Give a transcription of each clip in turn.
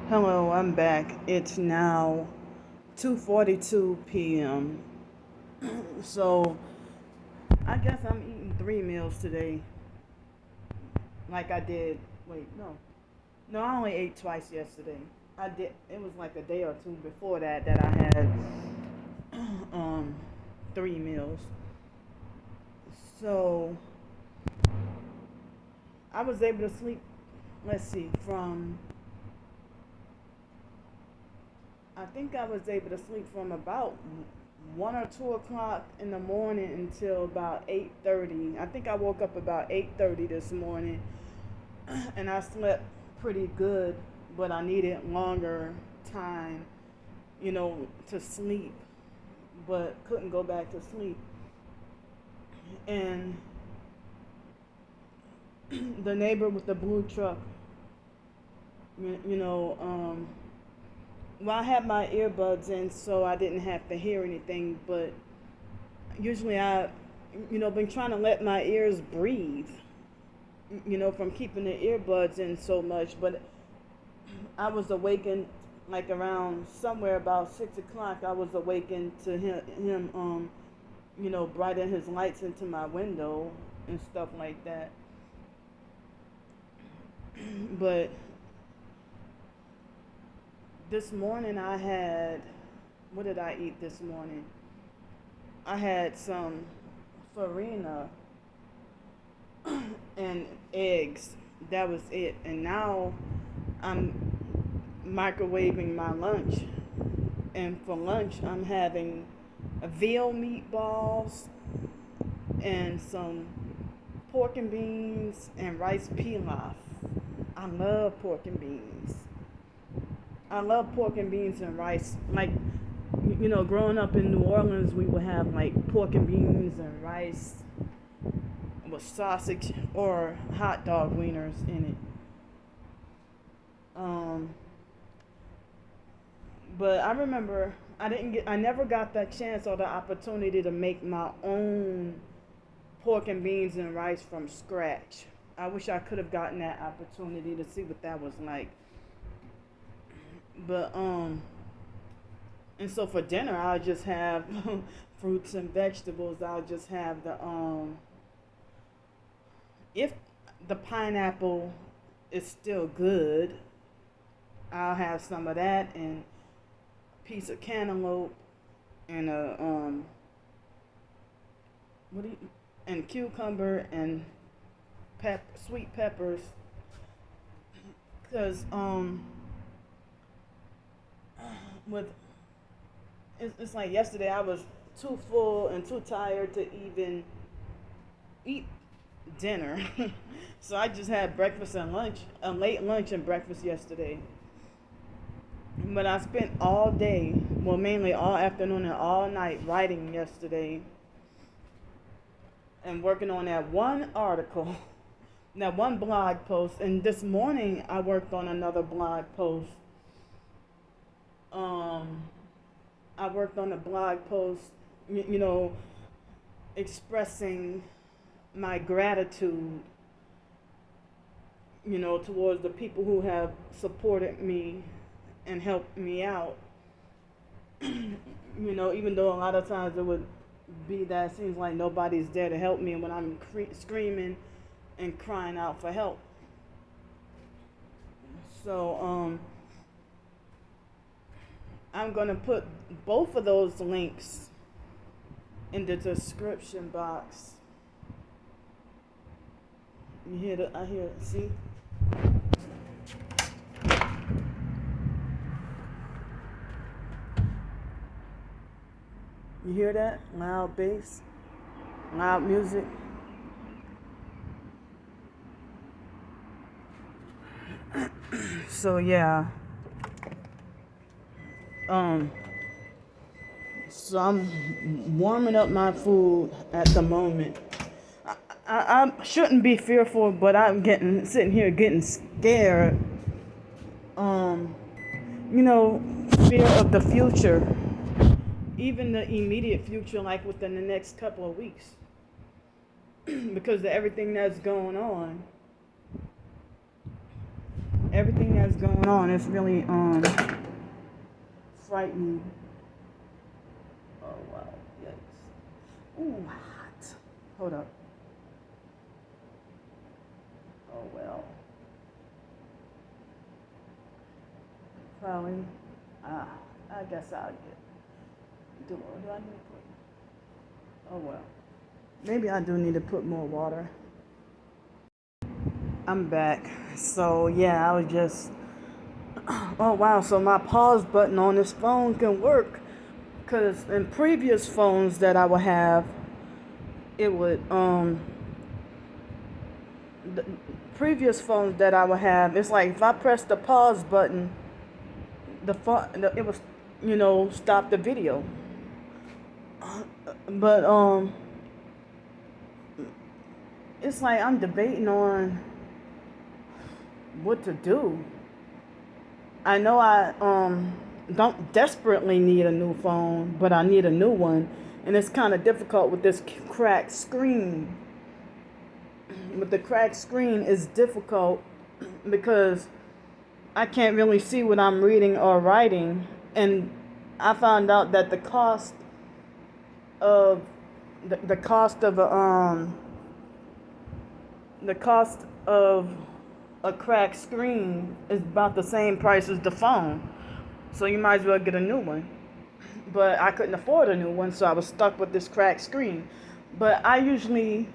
Hello, I'm back. It's now 2:42 p.m. So, I guess I'm eating 3 meals today like I did. Wait, no. No, I only ate twice yesterday. I did it was like a day or two before that I had um 3 meals. So, I was able to sleep, let's see, from I think I was able to sleep from about 1 or 2 o'clock in the morning until about 8:30. I think I woke up about 8:30 this morning, and I slept pretty good, but I needed longer time, to sleep, but couldn't go back to sleep. And the neighbor with the blue truck, you, you know, um, well, I had my earbuds in, so I didn't have to hear anything, but usually been trying to let my ears breathe, from keeping the earbuds in so much. But I was awakened like around somewhere about 6 o'clock. I was awakened to him brighten his lights into my window and stuff like that. But this morning what did I eat this morning? I had some farina and eggs. That was it. And now I'm microwaving my lunch. And for lunch, I'm having veal meatballs and some pork and beans and rice pilaf. I love pork and beans. I love pork and beans and rice. Like, growing up in New Orleans, we would have like pork and beans and rice with sausage or hot dog wieners in it. Um, but I remember I never got that chance or the opportunity to make my own pork and beans and rice from scratch. I wish I could have gotten that opportunity to see what that was like. But and so for dinner I'll just have fruits and vegetables. I'll just have the if the pineapple is still good, I'll have some of that and a piece of cantaloupe and a what do you and cucumber and sweet peppers, because with it's like yesterday I was too full and too tired to even eat dinner. So I just had breakfast and lunch, a late lunch and breakfast yesterday. But I spent all day, well, mainly all afternoon and all night writing yesterday and working on that one article, that one blog post. And this morning I worked on another blog post. Um, I worked on a blog post, you know, expressing my gratitude, towards the people who have supported me and helped me out. Even though a lot of times it would be that it seems like nobody's there to help me when I'm screaming and crying out for help. So I'm gonna put both of those links in the description box. I hear it, see? You hear that? Loud bass, loud music. So yeah. Um so I'm warming up my food at the moment. I shouldn't be fearful, but I'm sitting here getting scared. Um, fear of the future, even the immediate future, like within the next couple of weeks, because of everything that's going on. everything that's going on is really frightening. Oh wow, yikes. Ooh, hot. Hold up. Oh well. Probably. I guess I'll get. Do I need to put? Oh well. Maybe I do need to put more water. I'm back. So yeah, I was just. Oh wow. So my pause button on this phone can work, cause in previous phones that I would have, it would the previous phones that I would have, it's like if I press the pause button, it was, stop the video. But it's like I'm debating on what to do. I know I don't desperately need a new phone, but I need a new one, and it's kind of difficult with this cracked screen. With the cracked screen, it's difficult because I can't really see what I'm reading or writing, and I found out that of the cost of the cost of a cracked screen is about the same price as the phone. So you might as well get a new one. But I couldn't afford a new one, so I was stuck with this cracked screen. But I usually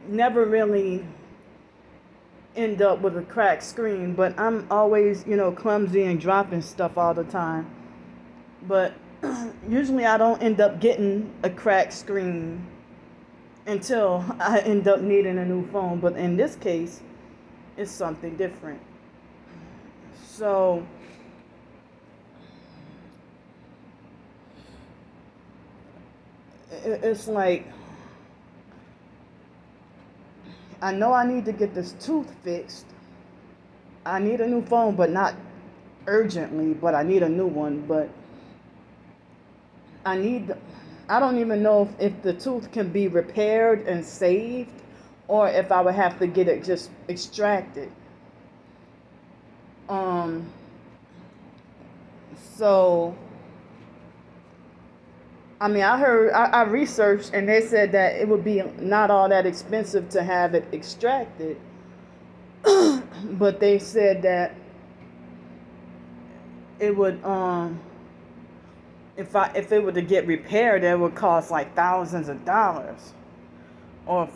never really end up with a cracked screen, but I'm always, clumsy and dropping stuff all the time. But usually I don't end up getting a cracked screen until I end up needing a new phone. But in this case, it's something different. So it's like I know I need to get this tooth fixed. I need a new phone, but not urgently, but I need a new one. But I don't even know if the tooth can be repaired and saved, or if I would have to get it just extracted. So, I mean, I researched, and they said that it would be not all that expensive to have it extracted. But they said that it would, if it were to get repaired, it would cost like thousands of dollars. Or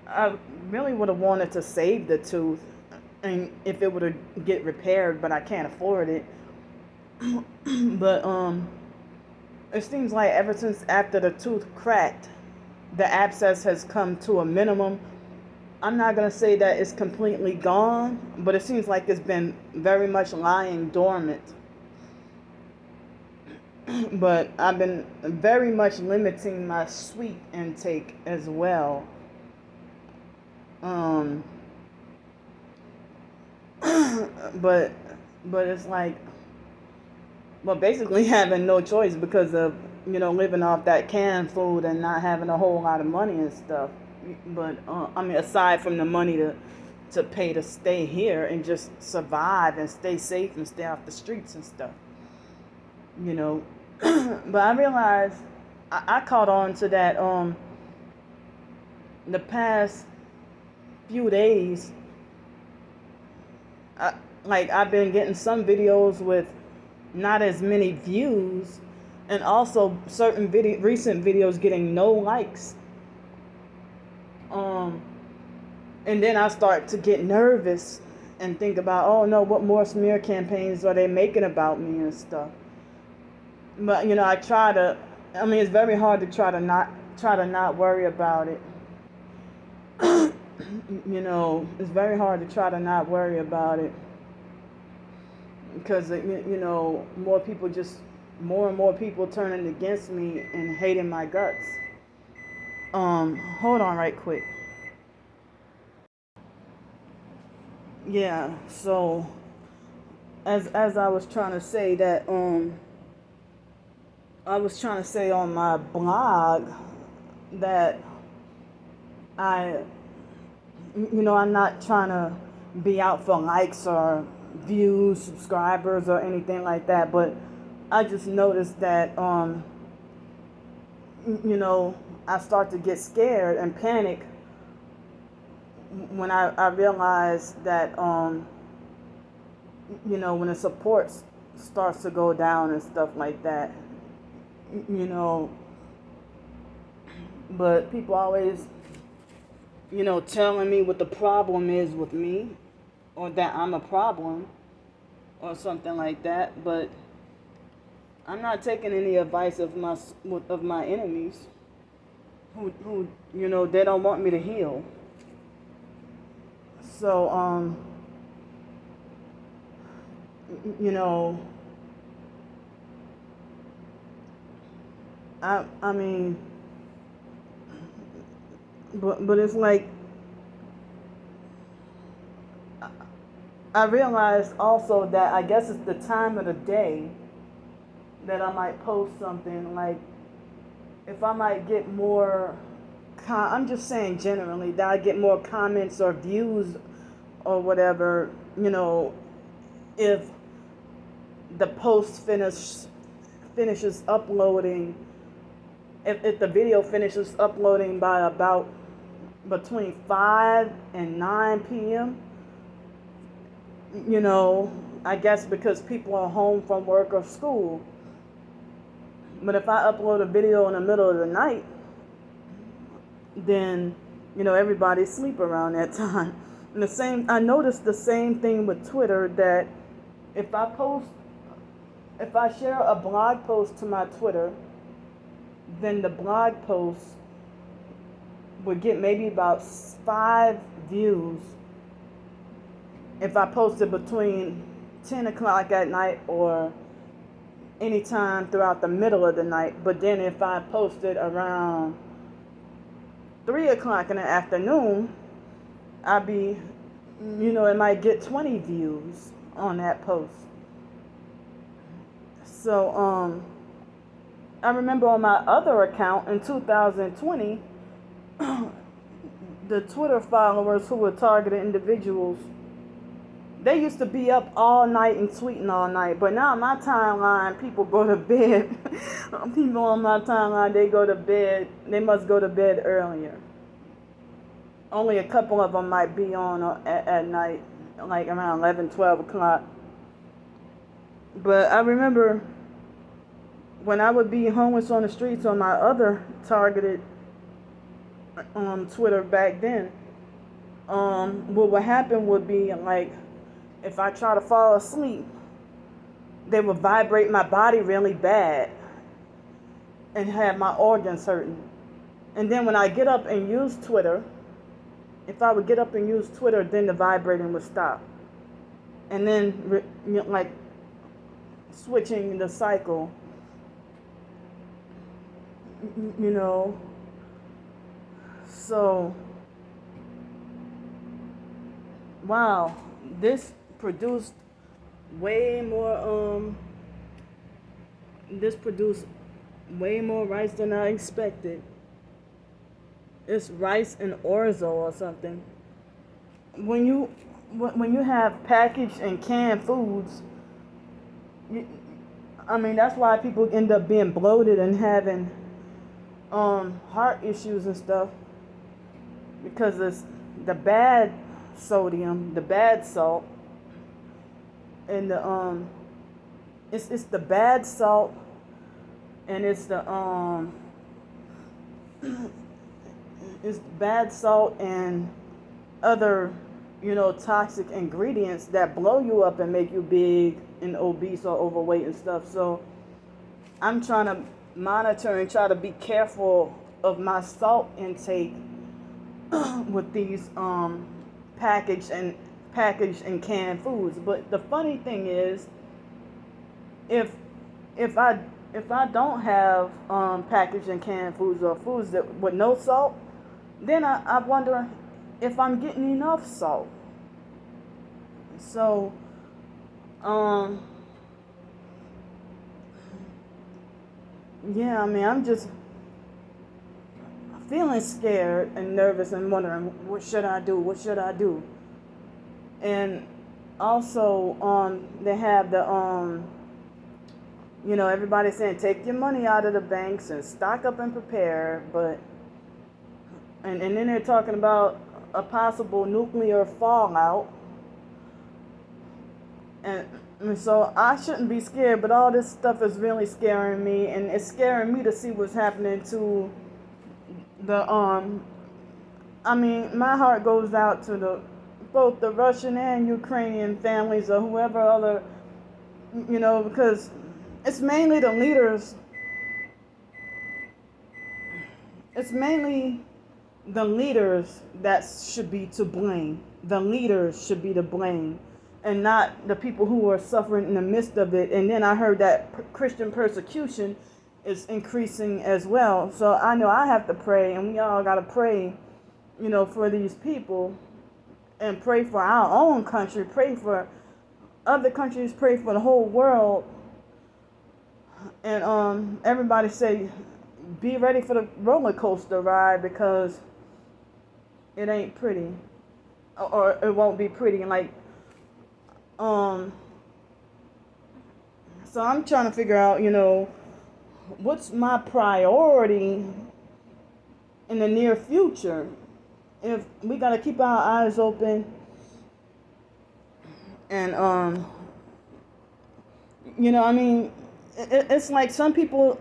I really would have wanted to save the tooth, and if it were to get repaired, but I can't afford it. But it seems like ever since after the tooth cracked, the abscess has come to a minimum. I'm not going to say that it's completely gone, but it seems like it's been very much lying dormant. But I've been very much limiting my sweet intake as well. But it's like, well, basically having no choice because of, living off that canned food and not having a whole lot of money and stuff. But aside from the money to pay to stay here and just survive and stay safe and stay off the streets and stuff, But I realized I caught on to that the past few days. I've been getting some videos with not as many views, and also certain recent videos getting no likes. And then I start to get nervous and think about, oh no, what more smear campaigns are they making about me and stuff. But it's very hard to try to not worry about it. It's very hard to try to not worry about it because more and more people turning against me and hating my guts. Hold on right quick. Yeah, so as I was trying to say that I was trying to say on my blog that I I'm not trying to be out for likes or views, subscribers, or anything like that, but I just noticed that, I start to get scared and panic when I realize that, when the support starts to go down and stuff like that, you know, but people always, telling me what the problem is with me, or that I'm a problem, or something like that. But I'm not taking any advice of my enemies, who they don't want me to heal. So you know, I mean, but it's like, I realized also that I guess it's the time of the day that I might post something. Like, if I might get more, I'm just saying generally, that I get more comments or views or whatever, if the post finishes uploading, if the video finishes uploading by about between 5 and 9 p.m., I guess because people are home from work or school. But if I upload a video in the middle of the night, then, everybody's asleep around that time. And I noticed the same thing with Twitter, that if I share a blog post to my Twitter, then the blog post would get maybe about 5 views if I posted between 10 o'clock at night or anytime throughout the middle of the night. But then if I posted around 3 o'clock in the afternoon, I'd be, it might get 20 views on that post. So, I remember on my other account in 2020, the Twitter followers who were targeted individuals, they used to be up all night and tweeting all night. But now my timeline, people go to bed. People on my timeline, they must go to bed earlier. Only a couple of them might be on at night, like around 11, 12 o'clock. But I remember when I would be homeless on the streets on my other targeted Twitter back then, what would happen would be, like, if I try to fall asleep, they would vibrate my body really bad and have my organs hurting. And then when I get up and use Twitter, if I would get up and use Twitter, then the vibrating would stop. And then, like, switching the cycle, So, wow, this produced way more, rice than I expected. It's rice and orzo or something. When you have packaged and canned foods, that's why people end up being bloated and having heart issues and stuff, because it's the bad sodium, the bad salt, and it's the bad salt, and it's the it's bad salt and other toxic ingredients that blow you up and make you big and obese or overweight and stuff. So I'm trying to monitor and try to be careful of my salt intake with these packaged and canned foods. But the funny thing is, if I don't have packaged and canned foods or foods that with no salt, then I wonder if I'm getting enough salt. So yeah, I'm just feeling scared and nervous and wondering, what should I do? What should I do? And also, they have the, everybody's saying take your money out of the banks and stock up and prepare, but, and then they're talking about a possible nuclear fallout. And so I shouldn't be scared, but all this stuff is really scaring me, and it's scaring me to see what's happening to the, my heart goes out to both the Russian and Ukrainian families or whoever other, because it's mainly the leaders. It's mainly the leaders that should be to blame. The leaders should be to blame, and not the people who are suffering in the midst of it. And then I heard that Christian persecution is increasing as well. So I know I have to pray, and we all got to pray, for these people, and pray for our own country, pray for other countries, pray for the whole world. And everybody say, be ready for the roller coaster ride, because it ain't pretty, or it won't be pretty. And so I'm trying to figure out, what's my priority in the near future. If we got to keep our eyes open, and it's like some people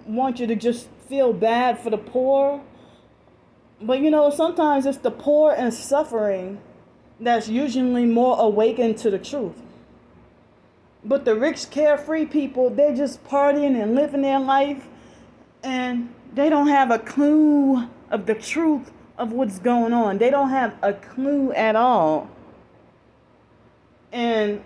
want you to just feel bad for the poor, but sometimes it's the poor and suffering that's usually more awakened to the truth. But the rich, carefree people, they're just partying and living their life, and they don't have a clue of the truth of what's going on. They don't have a clue at all. And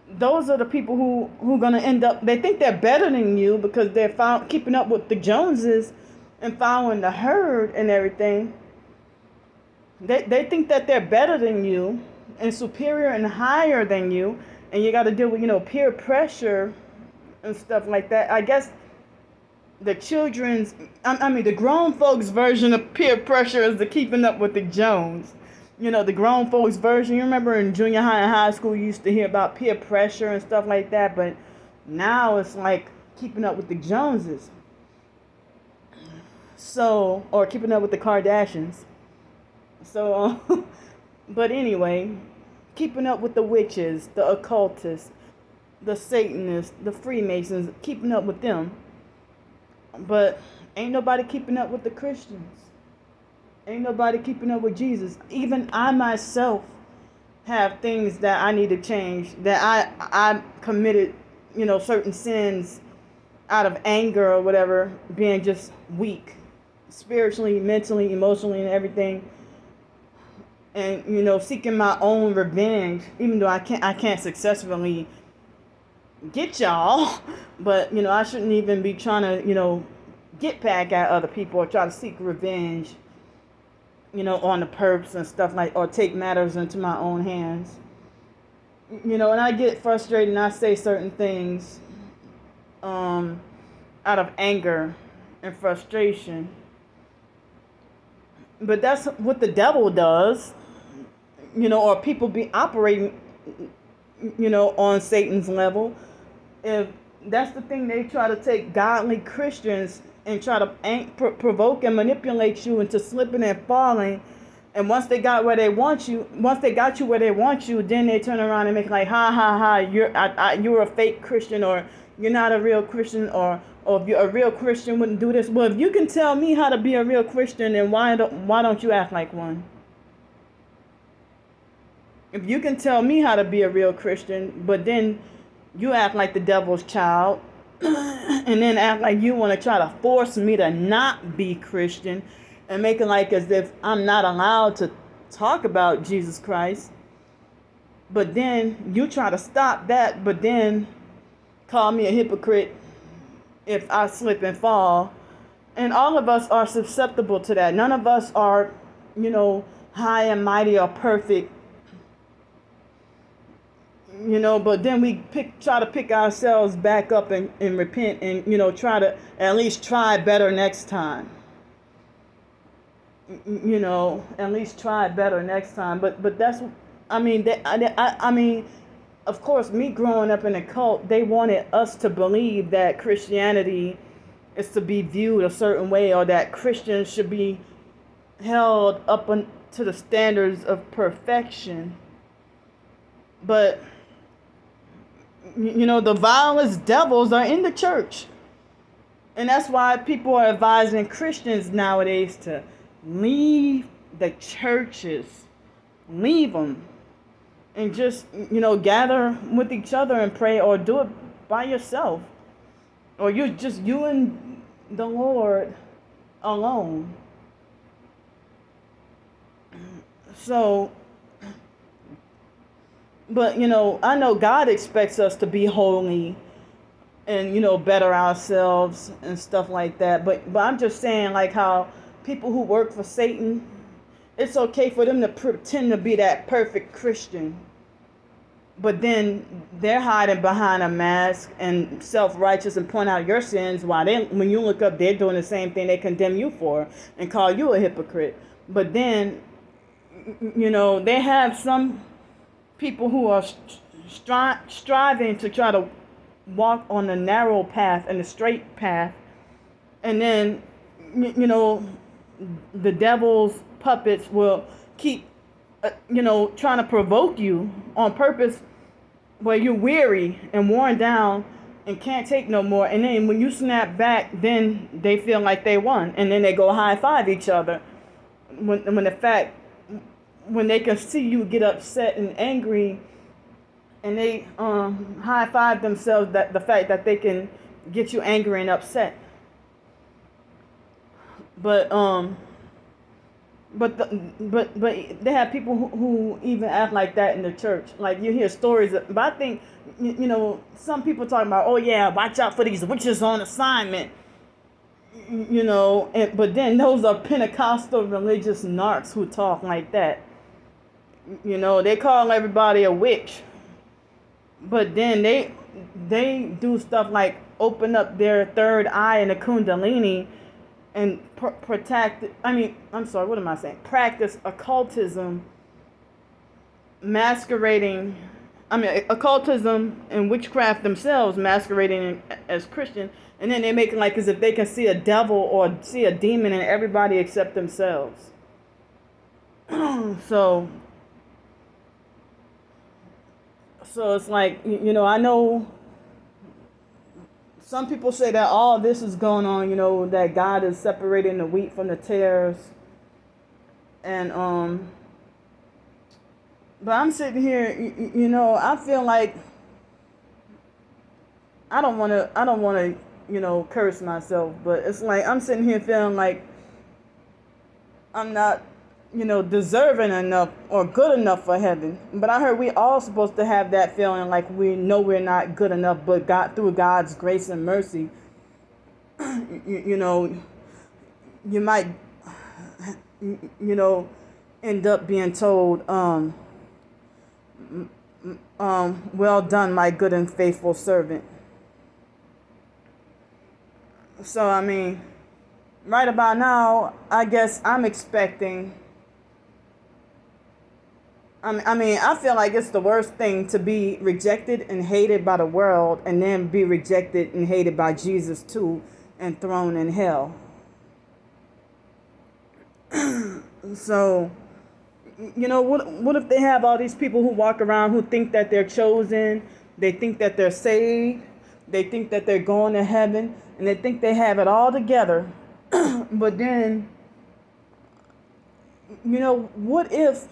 those are the people who are going to end up, they think they're better than you because they're keeping up with the Joneses and following the herd and everything. They think that they're better than you and superior and higher than you, and you got to deal with, peer pressure and stuff like that. I guess the the grown folks version of peer pressure is the keeping up with the Jones. The grown folks version. You remember in junior high and high school, you used to hear about peer pressure and stuff like that, but now it's like keeping up with the Joneses. So, or keeping up with the Kardashians. So, but anyway, keeping up with the witches, the occultists, the Satanists, the Freemasons, keeping up with them. But ain't nobody keeping up with the Christians. Ain't nobody keeping up with Jesus. Even I myself have things that I need to change, that I committed, certain sins out of anger or whatever, being just weak, spiritually, mentally, emotionally, and everything. And, seeking my own revenge, even though I can't successfully get y'all, but, I shouldn't even be trying to, get back at other people or try to seek revenge, on the perps and stuff or take matters into my own hands. And I get frustrated and I say certain things, out of anger and frustration. But that's what the devil does, or people be operating, on Satan's level. If that's the thing, they try to take godly Christians and try to provoke and manipulate you into slipping and falling. And once they got where they want you, then they turn around and make ha ha ha, you're a fake Christian, or you're not a real Christian, or if you're a real Christian wouldn't do this. Well, if you can tell me how to be a real Christian, then why don't you act like one? If you can tell me how to be a real Christian, but then you act like the devil's child, and then act like you want to try to force me to not be Christian, and make it like as if I'm not allowed to talk about Jesus Christ. But then you try to stop that, but then call me a hypocrite if I slip and fall. And all of us are susceptible to that. None of us are, high and mighty or perfect. But then we try to pick ourselves back up and repent and, try to at least try better next time. at least try it better next time. But that's, I mean, I mean, of course, me growing up in a cult, they wanted us to believe that Christianity is to be viewed a certain way, or that Christians should be held up to the standards of perfection. But the vilest devils are in the church. And that's why people are advising Christians nowadays to leave the churches. Leave them. And just, gather with each other and pray, or do it by yourself. Or you and the Lord alone. So, but, I know God expects us to be holy and, better ourselves and stuff like that. But I'm just saying, like, how people who work for Satan, it's okay for them to pretend to be that perfect Christian. But then they're hiding behind a mask and self-righteous and point out your sins, while when you look up, they're doing the same thing they condemn you for and call you a hypocrite. But then, they have some people who are striving to try to walk on the narrow path and the straight path. And then, the devil's puppets will keep, trying to provoke you on purpose, where you're weary and worn down and can't take no more. And then when you snap back, then they feel like they won. And then they go high five each other. When they can see you get upset and angry, and they high five themselves, that the fact that they can get you angry and upset. But they have people who even act like that in the church. Like, you hear stories, but I think, some people talking about, oh yeah, watch out for these witches on assignment. But then those are Pentecostal religious narcs who talk like that. They call everybody a witch. But then they do stuff like open up their third eye in the Kundalini and practice occultism, occultism and witchcraft themselves masquerading as Christian, and then they make it like as if they can see a devil or see a demon in everybody except themselves. So it's like, I know some people say that all this is going on, that God is separating the wheat from the tares. And, but I'm sitting here, I feel like I don't want to, curse myself, but it's like I'm sitting here feeling like I'm not, deserving enough or good enough for heaven. But I heard we all supposed to have that feeling, like we know we're not good enough, but God, through God's grace and mercy, you might, end up being told, well done, my good and faithful servant. So, I mean, right about now, I guess I'm expecting, I feel like it's the worst thing to be rejected and hated by the world, and then be rejected and hated by Jesus too, and thrown in hell. So, what if they have all these people who walk around who think that they're chosen, they think that they're saved, they think that they're going to heaven, and they think they have it all together. But then, what if,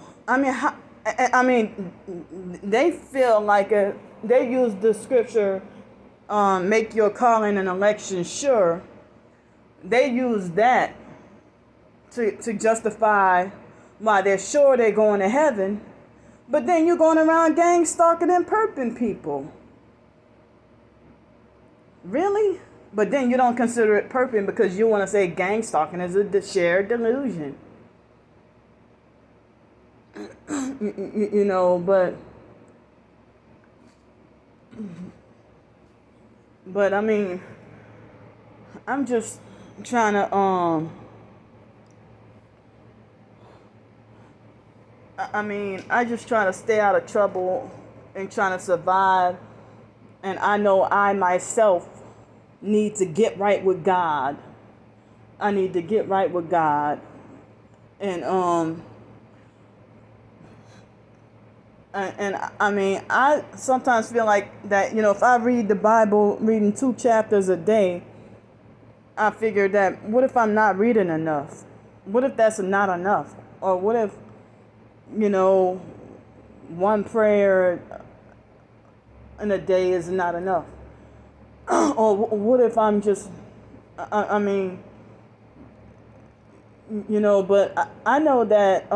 they feel like they use the scripture, make your calling and election sure. They use that to justify why they're sure they're going to heaven. But then you're going around gang stalking and perping people. Really? But then you don't consider it perping because you want to say gang stalking is a shared delusion. But I mean, I'm just trying to I mean, I just try to stay out of trouble and trying to survive. And I know I myself need to get right with God. I need to get right with God. And and I mean, I sometimes feel like that, if I read the Bible, reading 2 chapters a day, I figure that what if I'm not reading enough? What if that's not enough? Or what if, you know, one prayer in a day is not enough? Or what if I'm just, I mean, but I know that